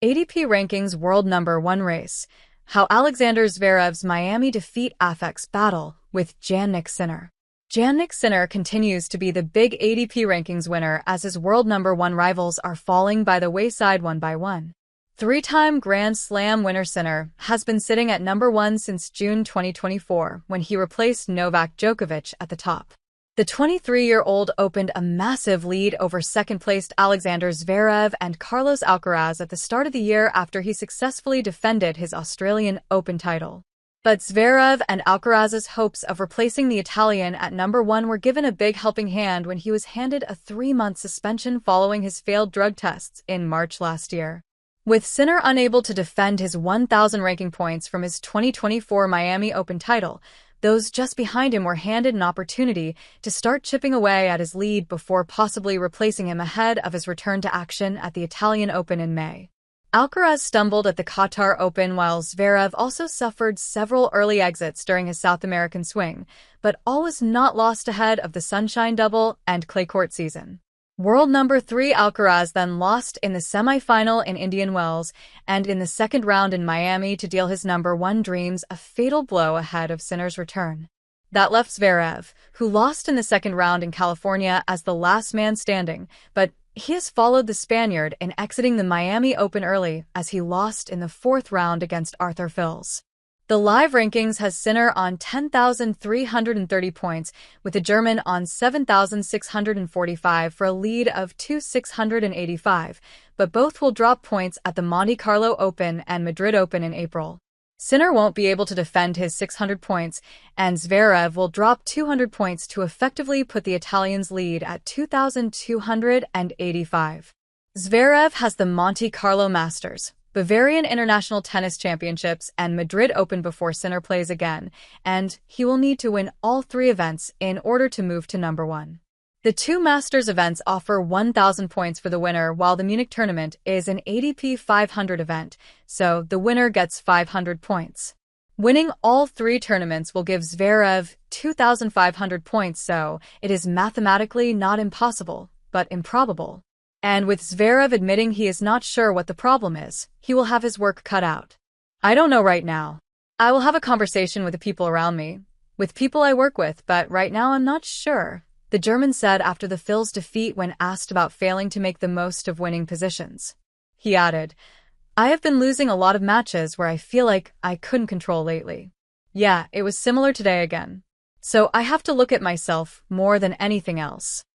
ATP Rankings World Number 1 Race. How Alexander Zverev's Miami defeat affects battle with Jannik Sinner. Jannik Sinner continues to be the big ATP Rankings winner as his world number 1 rivals are falling by the wayside one by one. Three-time Grand Slam winner Sinner has been sitting at number 1 since June 2024 when he replaced Novak Djokovic at the top. The 23-year-old opened a massive lead over second-placed Alexander Zverev and Carlos Alcaraz at the start of the year after he successfully defended his Australian Open title. But Zverev and Alcaraz's hopes of replacing the Italian at number 1 were given a big helping hand when he was handed a 3-month suspension following his failed drug tests in March last year. With Sinner unable to defend his 1,000 ranking points from his 2024 Miami Open title, those just behind him were handed an opportunity to start chipping away at his lead before possibly replacing him ahead of his return to action at the Italian Open in May. Alcaraz stumbled at the Qatar Open while Zverev also suffered several early exits during his South American swing, but all was not lost ahead of the Sunshine Double and clay court season. World number 3 Alcaraz then lost in the semi-final in Indian Wells and in the second round in Miami to deal his number 1 dreams a fatal blow ahead of Sinner's return. That left Zverev, who lost in the second round in California, as the last man standing, but he has followed the Spaniard in exiting the Miami Open early as he lost in the 4th round against Arthur Fils. The live rankings has Sinner on 10,330 points, with the German on 7,645 for a lead of 2,685, but both will drop points at the Monte Carlo Open and Madrid Open in April. Sinner won't be able to defend his 600 points, and Zverev will drop 200 points to effectively put the Italian's lead at 2,285. Zverev has the Monte Carlo Masters, Bavarian International Tennis Championships, and Madrid Open before Sinner plays again, and he will need to win all 3 events in order to move to number 1. The 2 Masters events offer 1,000 points for the winner, while the Munich tournament is an ATP 500 event, so the winner gets 500 points. Winning all 3 tournaments will give Zverev 2,500 points, so it is mathematically not impossible, but improbable. And with Zverev admitting he is not sure what the problem is, he will have his work cut out. I don't know right now. I will have a conversation with the people around me, with people I work with, but right now I'm not sure, the German said after the Fils defeat when asked about failing to make the most of winning positions. He added, "I have been losing a lot of matches where I feel like I couldn't control lately. Yeah, it was similar today again. So I have to look at myself more than anything else."